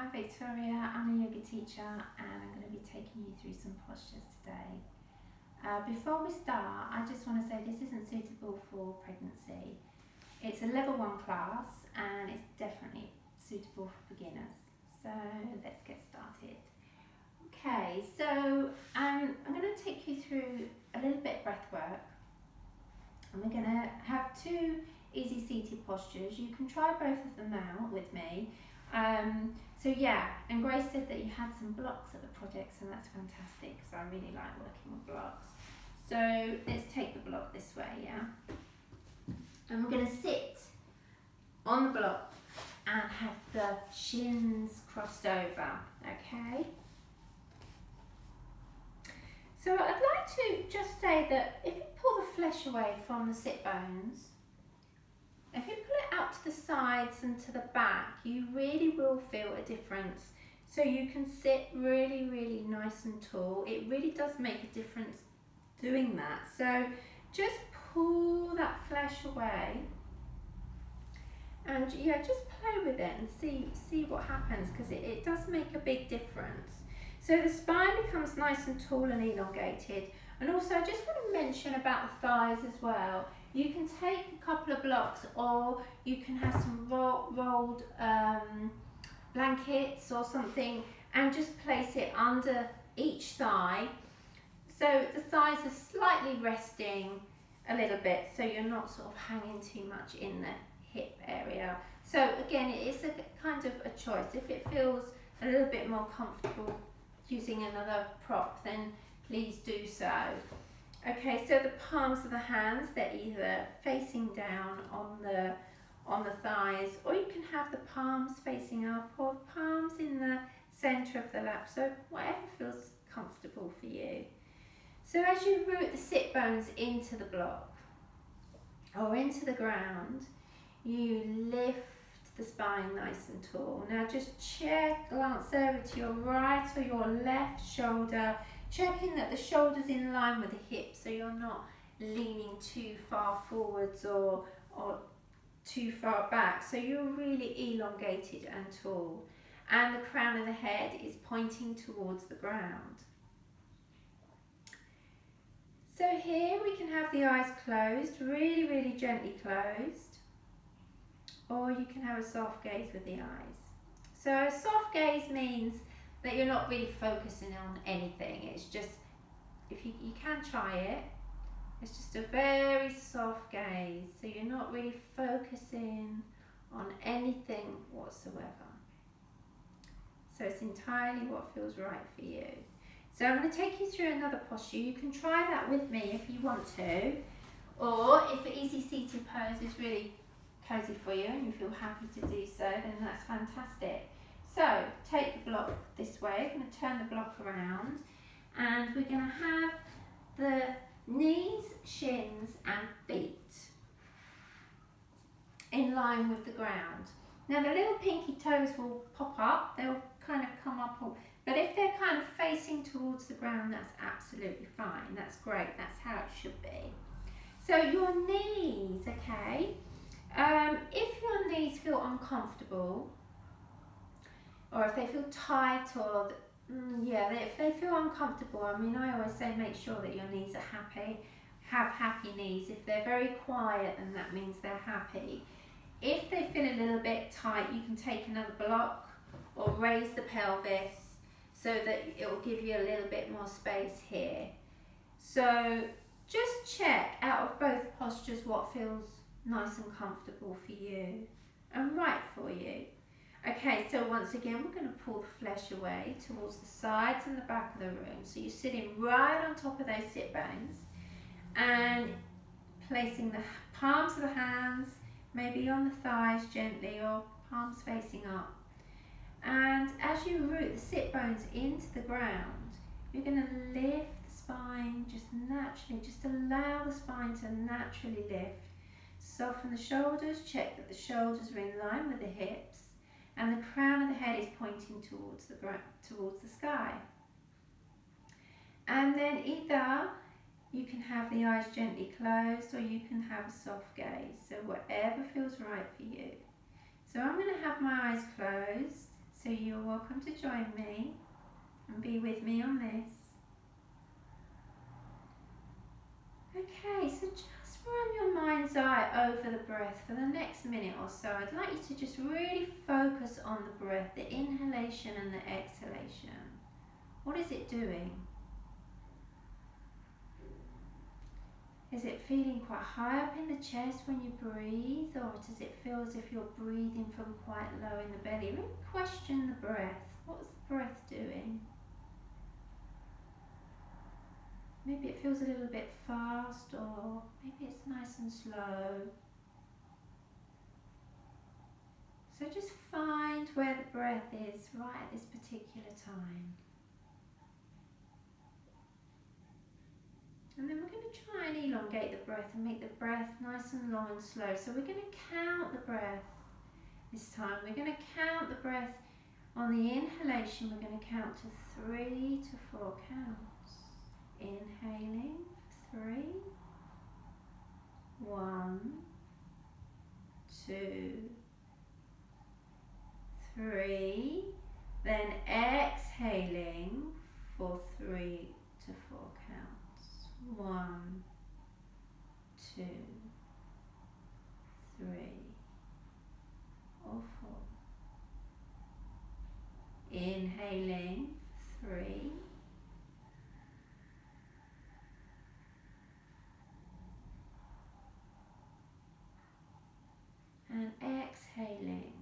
I'm Victoria, I'm a yoga teacher and I'm going to be taking you through some postures today. Before we start, I just want to say this isn't suitable for pregnancy. It's a level 1 class and it's definitely suitable for beginners. So let's get started. Okay, so I'm going to take you through a little bit of breath work. And we're going to have 2 easy seated postures. You can try both of them out with me. And Grace said that you had some blocks at the project, so that's fantastic because I really like working with blocks. So let's take the block this way, yeah? And we're going to sit on the block and have the shins crossed over, okay? So I'd like to just say that if you pull the flesh away from the sit bones, if you pull it out to the sides and to the back, you really will feel a difference. So you can sit really, really nice and tall. It really does make a difference doing that. So just pull that flesh away and just play with it and see what happens, because it does make a big difference. So the spine becomes nice and tall and elongated. And also I just want to mention about the thighs as well. You can take a couple of blocks, or you can have some rolled blankets or something and just place it under each thigh. So the thighs are slightly resting a little bit, so you're not sort of hanging too much in the hip area. So again, it is a kind of a choice. If it feels a little bit more comfortable using another prop, then please do so. Okay, so the palms of the hands, they're either facing down on the thighs, or you can have the palms facing up, or the palms in the centre of the lap, so whatever feels comfortable for you. So as you root the sit bones into the block or into the ground, you lift the spine nice and tall. Now just glance over to your right or your left shoulder, checking that the shoulder's in line with the hips, so you're not leaning too far forwards or too far back. So you're really elongated and tall. And the crown of the head is pointing towards the ground. So here we can have the eyes closed, really, really gently closed. Or you can have a soft gaze with the eyes. So a soft gaze means that you're not really focusing on anything. It's just, if you can try it, it's just a very soft gaze. So you're not really focusing on anything whatsoever. So it's entirely what feels right for you. So I'm going to take you through another posture. You can try that with me if you want to, or if an easy seated pose is really cozy for you and you feel happy to do so, then that's fantastic. So take the block this way. I'm going to turn the block around, and we're going to have the knees, shins and feet in line with the ground. Now the little pinky toes will pop up, they'll kind of come up, but if they're kind of facing towards the ground, that's absolutely fine. That's great, that's how it should be. So your knees, okay, if your knees feel uncomfortable, or if they feel tight, or if they feel uncomfortable, I mean, I always say make sure that your knees are happy. Have happy knees. If they're very quiet, then that means they're happy. If they feel a little bit tight, you can take another block or raise the pelvis so that it will give you a little bit more space here. So just check out of both postures what feels nice and comfortable for you and right for you. Okay, so once again, we're going to pull the flesh away towards the sides and the back of the room. So you're sitting right on top of those sit bones and placing the palms of the hands maybe on the thighs gently, or palms facing up. And as you root the sit bones into the ground, you're going to lift the spine just naturally, just allow the spine to naturally lift. Soften the shoulders, check that the shoulders are in line with the hips, and the crown of the head is pointing towards the sky. And then either you can have the eyes gently closed, or you can have a soft gaze, so whatever feels right for you. So I'm going to have my eyes closed, So you're welcome to join me and be with me on this. Okay, so just run your mind's eye over the breath for the next minute or so. I'd like you to just really focus on the breath, the inhalation and the exhalation. What is it doing? Is it feeling quite high up in the chest when you breathe, or does it feel as if you're breathing from quite low in the belly? Really question the breath. What's the breath doing? Maybe it feels a little bit fast, or maybe it's nice and slow. So just find where the breath is right at this particular time. And then we're going to try and elongate the breath and make the breath nice and long and slow. So we're going to count the breath this time. We're going to count the breath on the inhalation. We're going to count to 3 to 4 counts. Inhaling for 3. 1, 2, 3. Then exhaling for 3 to 4 counts. 1, 2, 3, or 4. Inhaling 3. And exhaling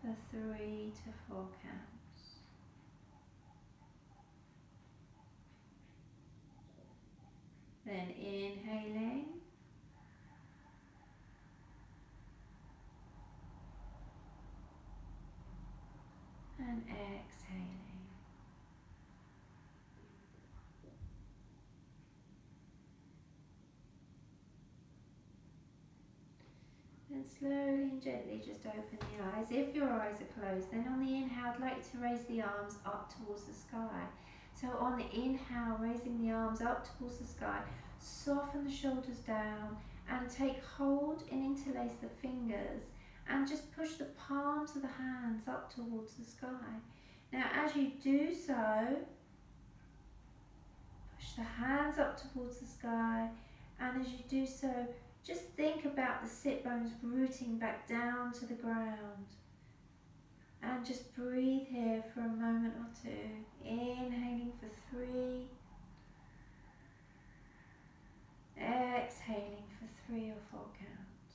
for 3 to 4 counts. Then inhaling and exhaling. And slowly and gently just open the eyes. If your eyes are closed, then on the inhale, I'd like you to raise the arms up towards the sky. So on the inhale, raising the arms up towards the sky, soften the shoulders down and take hold and interlace the fingers and just push the palms of the hands up towards the sky. Now as you do so, push the hands up towards the sky, and as you do so, just think about the sit bones rooting back down to the ground. And just breathe here for a moment or two. Inhaling for 3. Exhaling for 3 or 4 counts.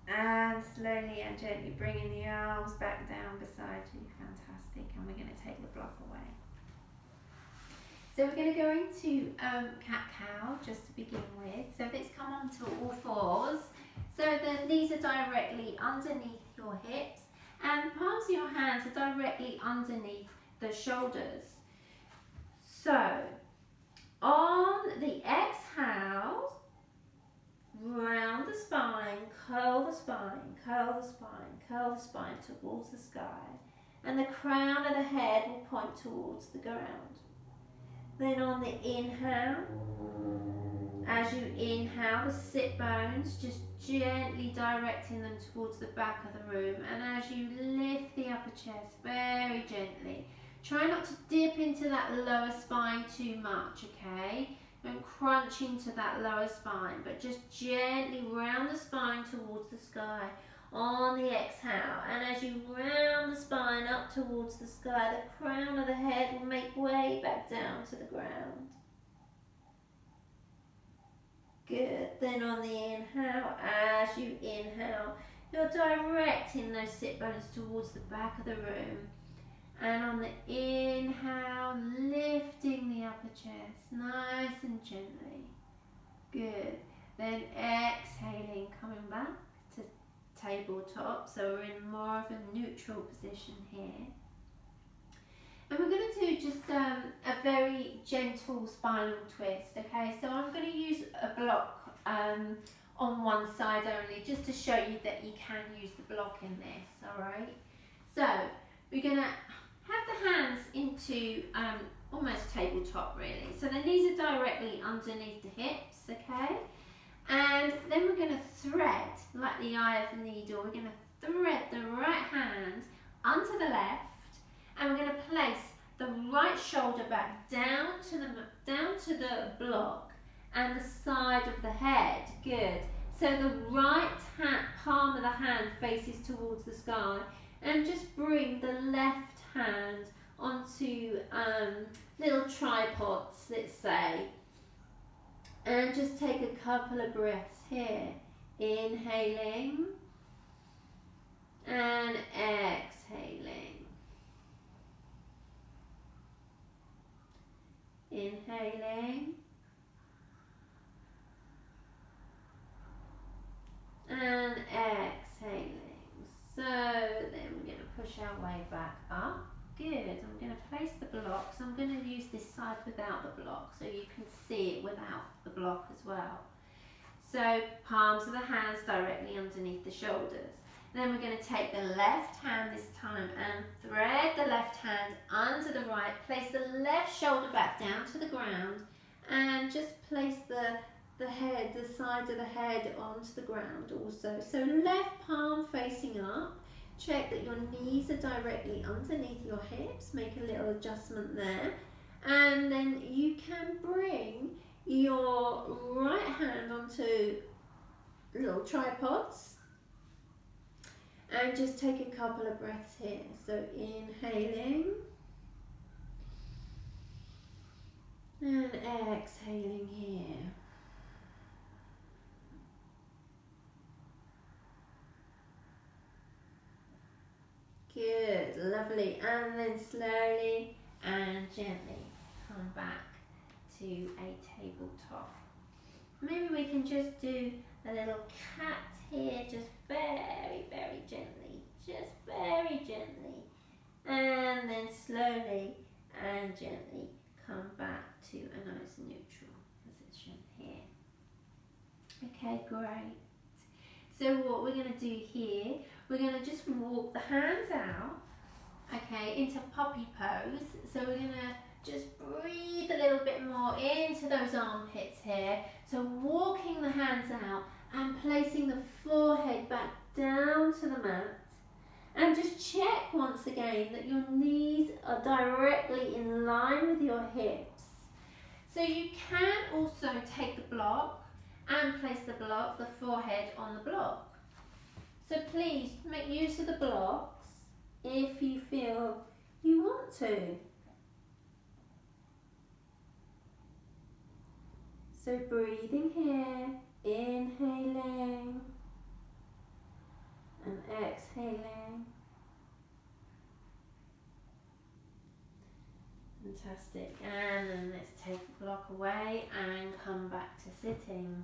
And slowly and gently bringing the arms back down beside you. Fantastic. And we're going to take the block away. So we're going to go into cat-cow just to begin with. So let's come onto all fours. So the knees are directly underneath your hips and palms of your hands are directly underneath the shoulders. So on the exhale, round the spine, curl the spine, curl the spine, curl the spine towards the sky, and the crown of the head will point towards the ground. Then on the inhale, as you inhale, the sit bones, just gently directing them towards the back of the room, and as you lift the upper chest very gently, try not to dip into that lower spine too much, okay? Don't crunch into that lower spine, but just gently round the spine towards the sky on the exhale. And as you round the spine up towards the sky, the crown of the head will make way back down to the ground. Good. Then on the inhale, as you inhale, you're directing those sit bones towards the back of the room. And on the inhale, lifting the upper chest, nice and gently. Good. Then exhaling, coming back to tabletop. So we're in more of a neutral position here. And we're going to do just a very gentle spinal twist, okay? So I'm going to use a block on one side only, just to show you that you can use the block in this, alright? So we're going to have the hands into almost tabletop really. So the knees are directly underneath the hips, okay? And then we're going to thread, like the eye of the needle, we're going to thread the right hand onto the left, and we're going to place the right shoulder back down to the block and the side of the head. Good. So the right palm of the hand faces towards the sky, and just bring the left hand onto little tripods, let's say, and just take a couple of breaths here, inhaling and exhaling. Inhaling and exhaling. So then we're going to push our way back up. Good. I'm going to place the blocks. I'm going to use this side without the block so you can see it without the block as well. So palms of the hands directly underneath the shoulders. Then we're going to take the left hand this time and thread the left hand under the right. Place the left shoulder back down to the ground and just place the head, the side of the head onto the ground also. So left palm facing up. Check that your knees are directly underneath your hips. Make a little adjustment there. And then you can bring your right hand onto little tripods. And just take a couple of breaths here. So inhaling and exhaling here. Good, lovely. And then slowly and gently come back to a tabletop. Maybe we can just do a little cat here, just very, very gently, just very gently. And then slowly and gently come back to a nice neutral position here. Okay, great. So what we're going to do here, we're going to just walk the hands out, okay, into puppy pose. So we're going to just breathe a little bit more into those armpits here. So walking the hands out and placing the forehead back down to the mat. And just check once again that your knees are directly in line with your hips. So you can also take the block and place the block, the forehead on the block. So please make use of the blocks if you feel you want to. So breathing here, inhaling and exhaling. Fantastic. And then let's take the block away and come back to sitting.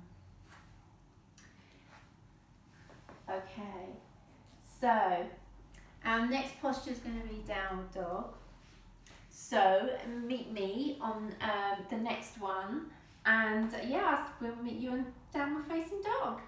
Okay, so our next posture is going to be downward dog. So meet me on the next one, and yeah, we'll meet you on downward facing dog.